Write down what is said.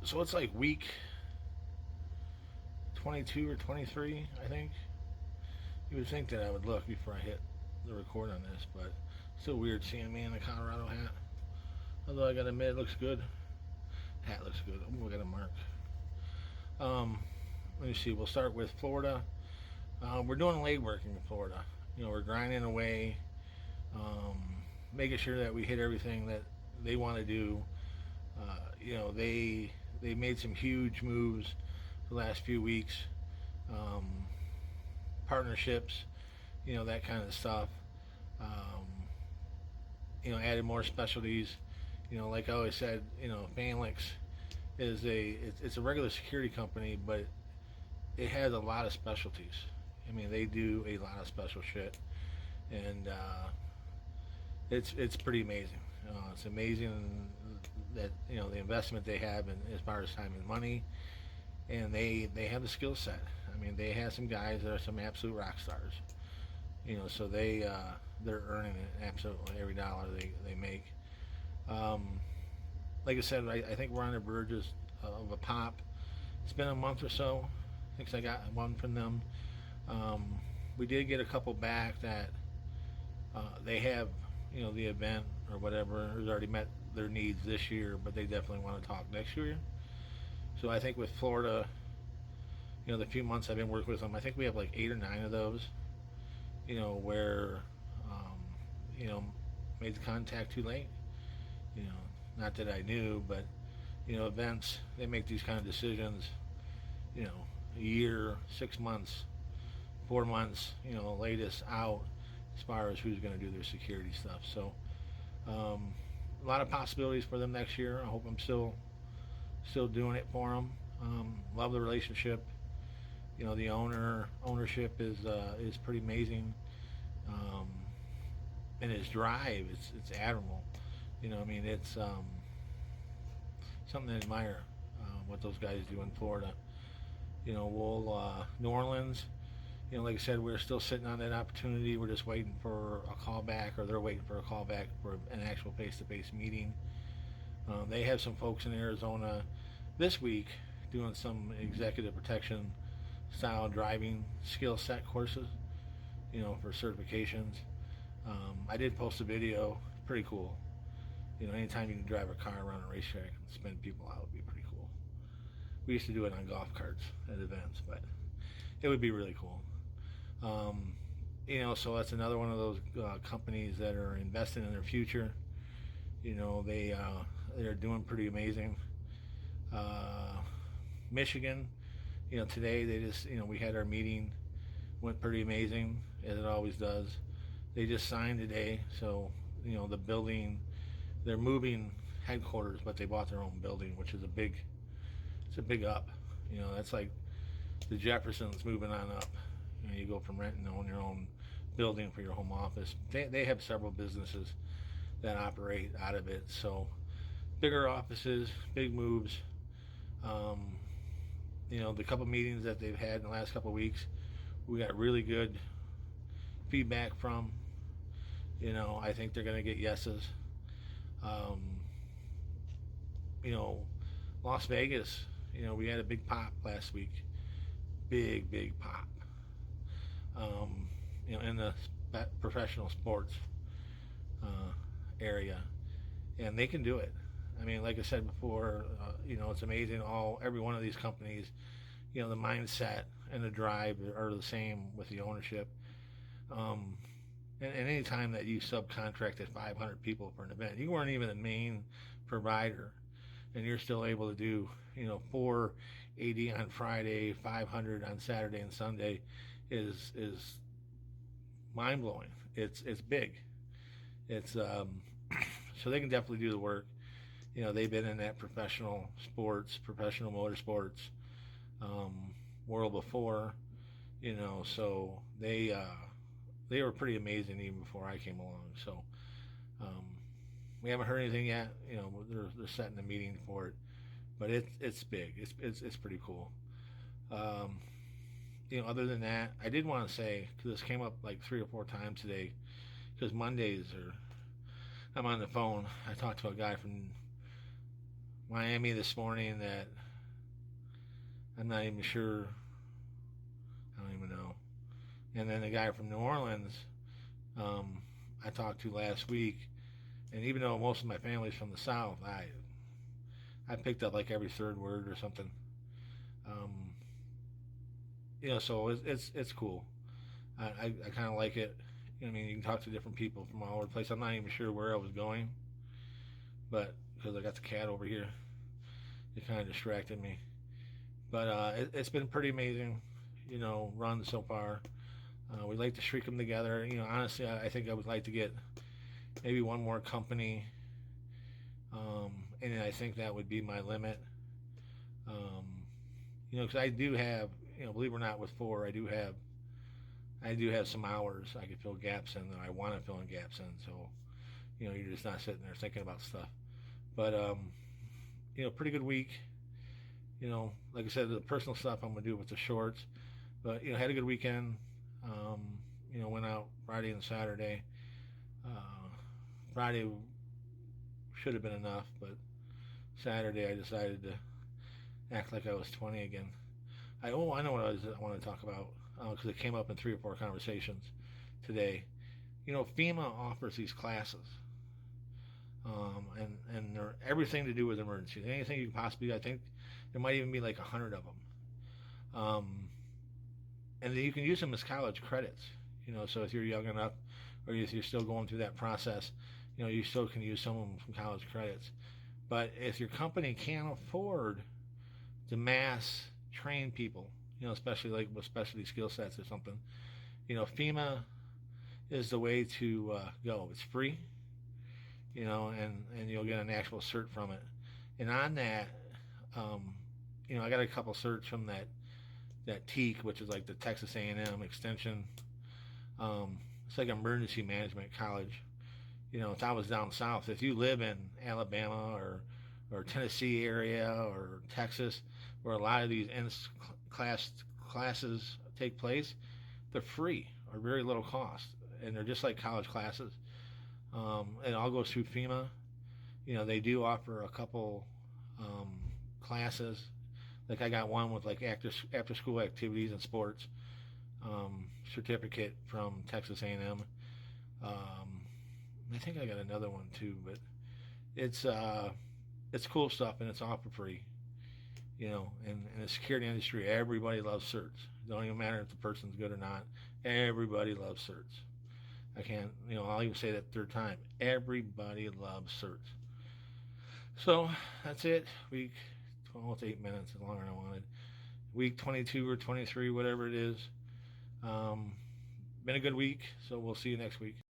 So it's like week 22 or 23, I think. You would think that I would look before I hit the record on this, but still weird seeing me in a Colorado hat. Although I gotta admit, it looks good. Hat looks good. Ooh, I got a mark. Let me see. We'll start with Florida. We're doing leg working in Florida. We're grinding away, um, making sure that we hit everything that they want to do. They made some huge moves the last few weeks. Um, Partnerships, that kind of stuff. Um, Added more specialties. Like I always said, Phalanx it's a regular security company, but it has a lot of specialties. I mean, they do a lot of special shit, and it's pretty amazing. It's amazing that the investment they have in as far as time and money, and they have the skill set. I mean, they have some guys that are some absolute rock stars. So they're earning it absolutely every dollar they make. Um, like I said, I think we're on the verge of a pop. It's been a month or so since I got one from them. Um, we did get a couple back that they have, the event or whatever has already met their needs this year, but they definitely want to talk next year. So I think with Florida, the few months I've been working with them, I think we have like 8 or 9 of those, where, um, you know, made the contact too late. You know, not that I knew, but, events, they make these kind of decisions, a year, 6 months, 4 months, latest out as far as who's going to do their security stuff. So, um, a lot of possibilities for them next year. I hope I'm still doing it for them. Love the relationship. The ownership is pretty amazing, um, and his drive it's admirable. I mean, it's something to admire what those guys do in Florida. We'll New Orleans. Like I said, we're still sitting on that opportunity. We're just waiting for a call back, or they're waiting for a call back for an actual face-to-face meeting. They have some folks in Arizona this week doing some executive protection style driving skill set courses, for certifications. I did post a video, pretty cool. Anytime you can drive a car around a racetrack and spin people out would be pretty cool. We used to do it on golf carts at events, but it would be really cool. Um, so that's another one of those companies that are investing in their future. They're doing pretty amazing. Michigan, today they just we had our meeting, went pretty amazing as it always does. They just signed today, so the building, they're moving headquarters, but they bought their own building, which is it's a big up. That's like the Jeffersons moving on up. You go from renting to own your own building for your home office. They have several businesses that operate out of it, so bigger offices, big moves. Um, the couple meetings that they've had in the last couple of weeks, we got really good feedback from. I think they're going to get yeses. Um, Las Vegas, we had a big pop last week. Big pop. In the professional sports area. And they can do it. I mean, like I said before, it's amazing. Every one of these companies, the mindset and the drive are the same with the ownership. And any time that you subcontracted 500 people for an event, you weren't even the main provider, and you're still able to do, 480 on Friday, 500 on Saturday and Sunday, is mind blowing. It's big. It's so they can definitely do the work. They've been in that professional sports, professional motorsports world before. So they were pretty amazing even before I came along. So um, we haven't heard anything yet. They're setting a meeting for it, but it's big. It's pretty cool. Um, Other than that, I did want to say, because this came up like 3 or 4 times today, because Mondays are, I'm on the phone. I talked to a guy from Miami this morning that I'm not even sure. I don't even know. And then the guy from New Orleans, um, I talked to last week, and even though most of my family's from the South, I picked up like every third word or something. Um, so it's cool. I kind of like it. I mean, you can talk to different people from all over the place. I'm not even sure where I was going, but because I got the cat over here, it kind of distracted me. But it's been pretty amazing, run so far. We'd like to streak them together. Honestly, I think I would like to get maybe one more company, and I think that would be my limit. Um, because I do have, believe it or not, with four, I do have some hours I could fill gaps in that I want to fill in gaps in. So, you're just not sitting there thinking about stuff. But pretty good week. Like I said, the personal stuff I'm gonna do with the shorts. But had a good weekend. Went out Friday and Saturday. Uh, Friday should have been enough, but Saturday I decided to act like I was 20 again. I know what I want to talk about because it came up in 3 or 4 conversations today. FEMA offers these classes, and they're everything to do with emergency. Anything you can possibly. I think there might even be like 100 of them. Um, and then you can use them as college credits. So if you're young enough, or if you're still going through that process, you still can use some of them from college credits. But if your company can't afford to mass train people, especially like with specialty skill sets or something, FEMA is the way to go. It's free, and you'll get an actual cert from it. And on that, um, I got a couple certs from that TEAC, which is like the Texas A&M Extension. It's like emergency management college. If I was down south, if you live in Alabama or Tennessee area or Texas, where a lot of these classes take place, they're free or very little cost, and they're just like college classes. It all goes through FEMA. They do offer a couple classes. Like I got one with like after school activities and sports certificate from Texas A&M. I think I got another one too, but it's it's cool stuff and it's all for free. In the security industry, everybody loves certs. It don't even matter if the person's good or not. Everybody loves certs. I can't, I'll even say that third time. Everybody loves certs. So that's it. Week, well, it's 8 minutes, it's longer than I wanted. Week 22 or 23, whatever it is. Um, Been a good week, so we'll see you next week.